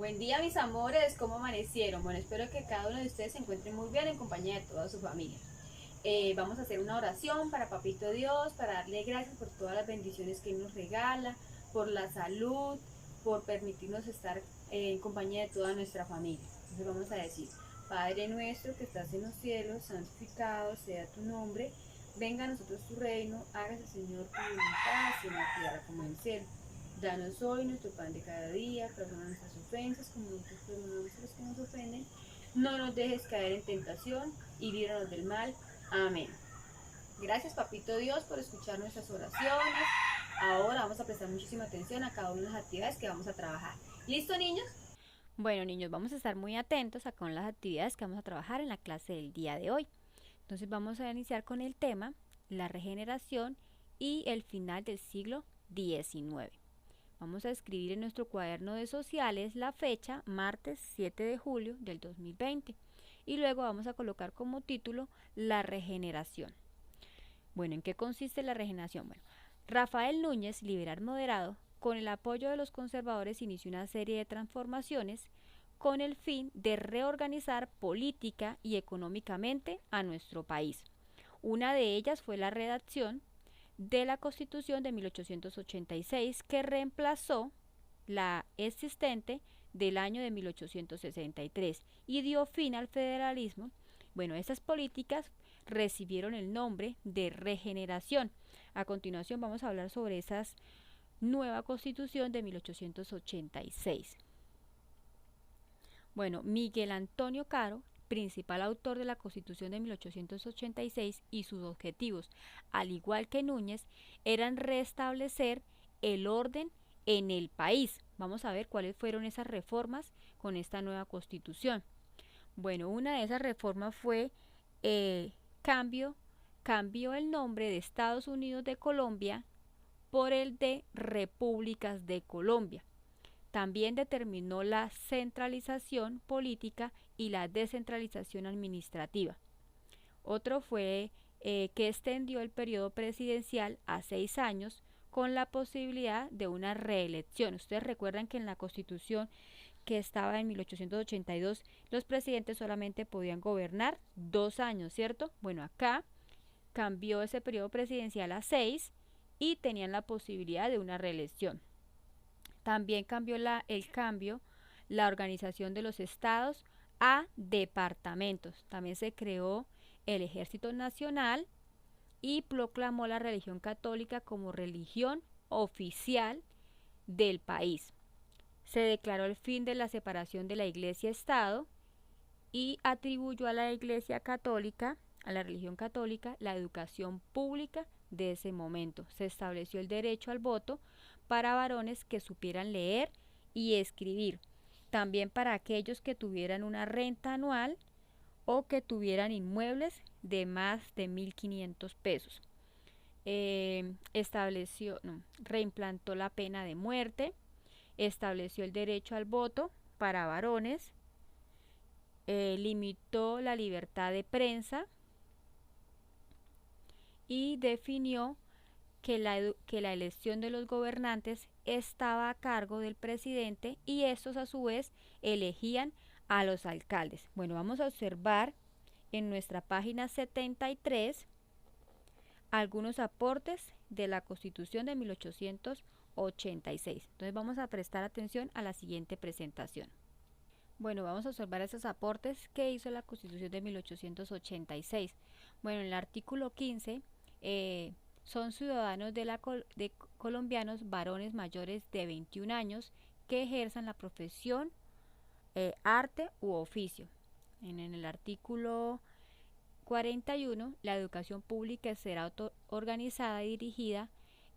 Buen día, mis amores, ¿cómo amanecieron? Bueno, espero que cada uno de ustedes se encuentre muy bien en compañía de toda su familia. Vamos a hacer una oración para Papito Dios, para darle gracias por todas las bendiciones que Él nos regala, por la salud, por permitirnos estar en compañía de toda nuestra familia. Entonces vamos a decir, Padre nuestro que estás en los cielos, santificado sea tu nombre, venga a nosotros tu reino, hágase Señor tu voluntad, así en la tierra como en el cielo. Danos hoy nuestro pan de cada día, perdona nuestras ofensas como nosotros perdonamos a los que nos ofenden. No nos dejes caer en tentación y líbranos del mal. Amén. Gracias, Papito Dios, por escuchar nuestras oraciones. Ahora vamos a prestar muchísima atención a cada una de las actividades que vamos a trabajar. ¿Listo, niños? Bueno, niños, vamos a estar muy atentos a con las actividades que vamos a trabajar en la clase del día de hoy. Entonces vamos a iniciar con el tema, la regeneración y el final del siglo XIX. Vamos a escribir en nuestro cuaderno de sociales la fecha, martes 7 de julio del 2020. Y luego vamos a colocar como título la regeneración. Bueno, ¿en qué consiste la regeneración? Bueno, Rafael Núñez, liberal moderado, con el apoyo de los conservadores inició una serie de transformaciones con el fin de reorganizar política y económicamente a nuestro país. Una de ellas fue la redacción de la Constitución de 1886 que reemplazó la existente del año de 1863 y dio fin al federalismo. Bueno, estas políticas recibieron el nombre de regeneración. A continuación vamos a hablar sobre esa nueva Constitución de 1886. Bueno, Miguel Antonio Caro, principal autor de la Constitución de 1886 y sus objetivos, al igual que Núñez, eran restablecer el orden en el país. Vamos a ver cuáles fueron esas reformas con esta nueva Constitución. Bueno, una de esas reformas fue eh, cambio, cambió el nombre de Estados Unidos de Colombia por el de Repúblicas de Colombia. También determinó la centralización política y la descentralización administrativa. Otro fue que extendió el periodo presidencial a 6 años con la posibilidad de una reelección. Ustedes recuerdan que en la Constitución que estaba en 1882 los presidentes solamente podían gobernar 2 años, ¿cierto? Bueno, acá cambió ese periodo presidencial a 6 y tenían la posibilidad de una reelección. También cambió la organización de los estados a departamentos. También se creó el Ejército Nacional y proclamó la religión católica como religión oficial del país. Se declaró el fin de la separación de la Iglesia-Estado y atribuyó a la Iglesia Católica, a la religión católica, la educación pública de ese momento. Se estableció el derecho al voto para varones que supieran leer y escribir, también para aquellos que tuvieran una renta anual o que tuvieran inmuebles de más de 1.500 pesos. Reimplantó la pena de muerte, estableció el derecho al voto para varones, limitó la libertad de prensa y definió que la elección de los gobernantes estaba a cargo del presidente y estos a su vez elegían a los alcaldes. Bueno, vamos a observar en nuestra página 73 algunos aportes de la Constitución de 1886. Entonces vamos a prestar atención a la siguiente presentación. Bueno, vamos a observar esos aportes que hizo la Constitución de 1886. Bueno, en el artículo 15 son ciudadanos de colombianos varones mayores de 21 años que ejerzan la profesión, arte u oficio. En el artículo 41, la educación pública será organizada y dirigida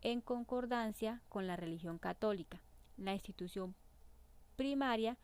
en concordancia con la religión católica. La institución primaria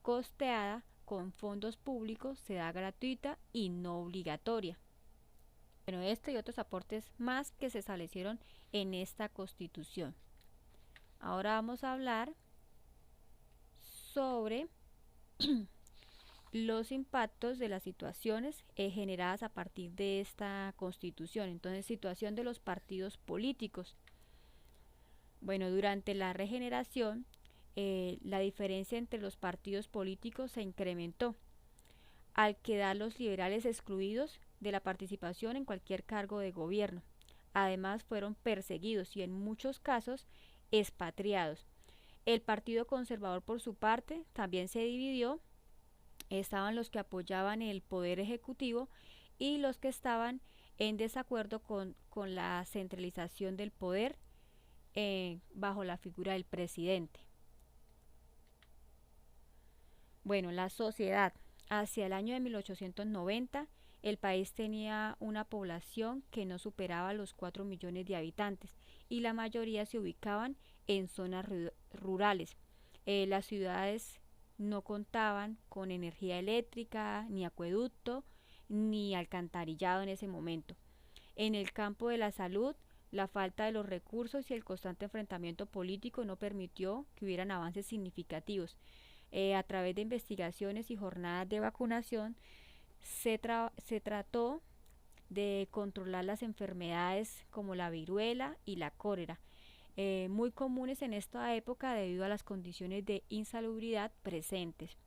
costeada con fondos públicos será gratuita y no obligatoria. Bueno, este y otros aportes más que se establecieron en esta Constitución. Ahora vamos a hablar sobre los impactos de las situaciones generadas a partir de esta Constitución. Entonces, situación de los partidos políticos. Bueno, durante la regeneración, la diferencia entre los partidos políticos se incrementó, al quedar los liberales excluidos de la participación en cualquier cargo de gobierno. Además, fueron perseguidos y en muchos casos expatriados. El Partido Conservador, por su parte, también se dividió. Estaban los que apoyaban el poder ejecutivo y los que estaban en desacuerdo con la centralización del poder bajo la figura del presidente. Bueno, la sociedad. Hacia el año de 1890, el país tenía una población que no superaba los 4 millones de habitantes y la mayoría se ubicaban en zonas rurales. Las ciudades no contaban con energía eléctrica, ni acueducto, ni alcantarillado en ese momento. En el campo de la salud, la falta de los recursos y el constante enfrentamiento político no permitió que hubieran avances significativos. A través de investigaciones y jornadas de vacunación se trató de controlar las enfermedades como la viruela y la cólera, muy comunes en esta época debido a las condiciones de insalubridad presentes.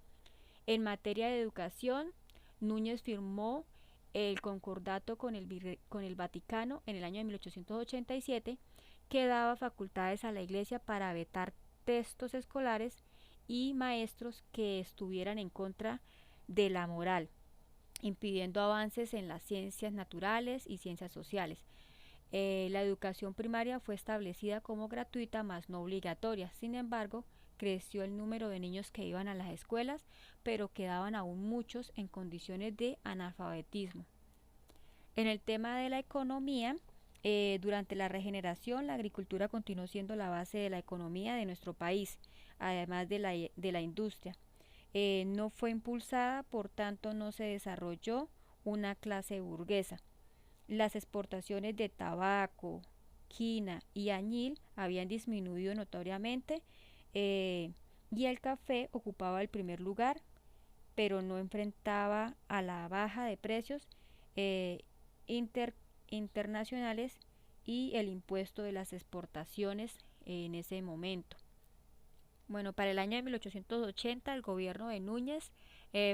En materia de educación, Núñez firmó el concordato con el Vaticano en el año de 1887 que daba facultades a la Iglesia para vetar textos escolares y maestros que estuvieran en contra de la moral, impidiendo avances en las ciencias naturales y ciencias sociales. La educación primaria fue establecida como gratuita, más no obligatoria. Sin embargo, creció el número de niños que iban a las escuelas, pero quedaban aún muchos en condiciones de analfabetismo. En el tema de la economía, durante la regeneración, la agricultura continuó siendo la base de la economía de nuestro país, además de la industria. No fue impulsada, por tanto no se desarrolló una clase burguesa. Las exportaciones de tabaco, quina y añil habían disminuido notoriamente, y el café ocupaba el primer lugar, pero no enfrentaba a la baja de precios internacionales y el impuesto de las exportaciones en ese momento. Bueno, para el año de 1880 el gobierno de Núñez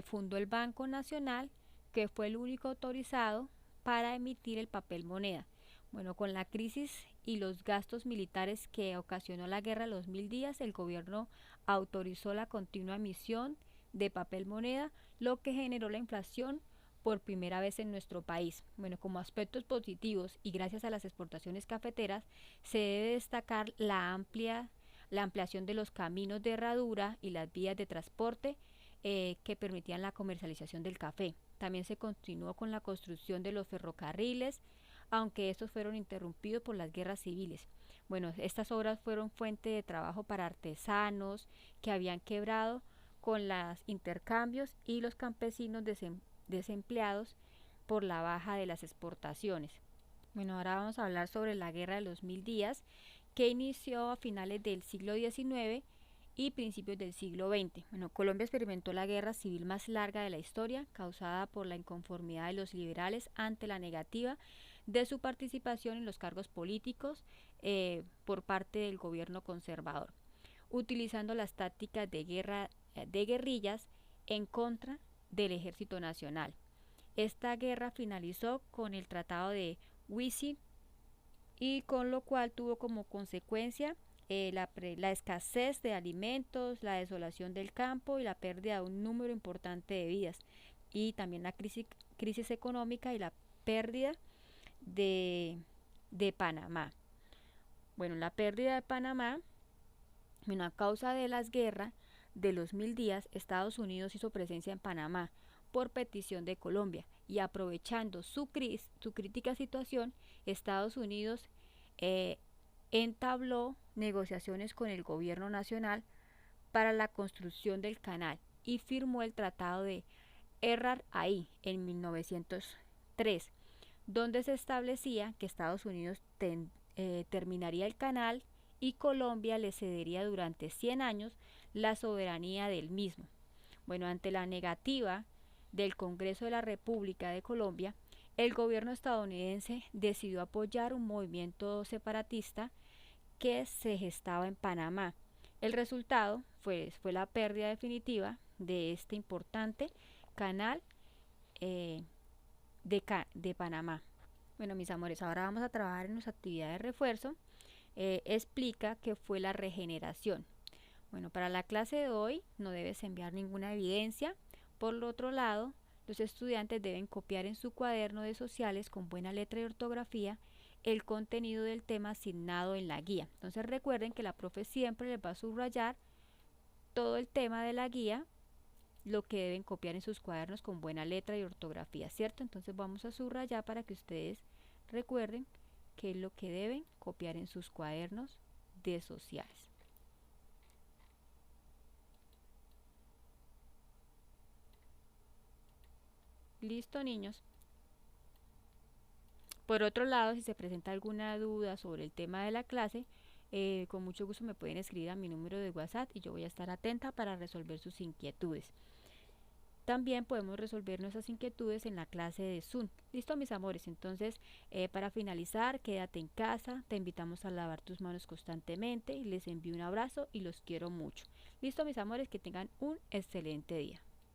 fundó el Banco Nacional, que fue el único autorizado para emitir el papel moneda. Bueno, con la crisis y los gastos militares que ocasionó la guerra de los 1000 días, el gobierno autorizó la continua emisión de papel moneda, lo que generó la inflación por primera vez en nuestro país. Bueno, como aspectos positivos y gracias a las exportaciones cafeteras, se debe destacar la ampliación de los caminos de herradura y las vías de transporte que permitían la comercialización del café. También se continuó con la construcción de los ferrocarriles, aunque estos fueron interrumpidos por las guerras civiles. Bueno, estas obras fueron fuente de trabajo para artesanos que habían quebrado con los intercambios y los campesinos desempleados por la baja de las exportaciones. Bueno, ahora vamos a hablar sobre la Guerra de los 1000 días, que inició a finales del siglo XIX y principios del siglo XX. Bueno, Colombia experimentó la guerra civil más larga de la historia, causada por la inconformidad de los liberales ante la negativa de su participación en los cargos políticos por parte del gobierno conservador, utilizando las tácticas de guerrillas en contra del Ejército Nacional. Esta guerra finalizó con el Tratado de Wissing, y con lo cual tuvo como consecuencia la escasez de alimentos, la desolación del campo y la pérdida de un número importante de vidas, y también la crisis económica y la pérdida de Panamá. Bueno, la pérdida de Panamá, bueno, a causa de las guerras de los 1000 días, Estados Unidos hizo presencia en Panamá por petición de Colombia, y aprovechando su crítica situación, Estados Unidos entabló negociaciones con el gobierno nacional para la construcción del canal y firmó el Tratado de Errar-Ahí en 1903, donde se establecía que Estados Unidos terminaría el canal y Colombia le cedería durante 100 años la soberanía del mismo. Bueno, ante la negativa del Congreso de la República de Colombia, el gobierno estadounidense decidió apoyar un movimiento separatista que se gestaba en Panamá, El resultado fue la pérdida definitiva de este importante canal de Panamá. Bueno, mis amores, ahora vamos a trabajar en nuestra actividad de refuerzo. Explica qué fue la regeneración. Bueno, para la clase de hoy no debes enviar ninguna evidencia. Por el otro lado, los estudiantes deben copiar en su cuaderno de sociales con buena letra y ortografía el contenido del tema asignado en la guía. Entonces recuerden que la profe siempre les va a subrayar todo el tema de la guía, lo que deben copiar en sus cuadernos con buena letra y ortografía, ¿cierto? Entonces vamos a subrayar para que ustedes recuerden qué es lo que deben copiar en sus cuadernos de sociales. ¿Listo, niños? Por otro lado, si se presenta alguna duda sobre el tema de la clase, con mucho gusto me pueden escribir a mi número de WhatsApp y yo voy a estar atenta para resolver sus inquietudes. También podemos resolver nuestras inquietudes en la clase de Zoom. Listo, mis amores. Entonces, para finalizar, quédate en casa. Te invitamos a lavar tus manos constantemente. Les envío un abrazo y los quiero mucho. Listo, mis amores, que tengan un excelente día.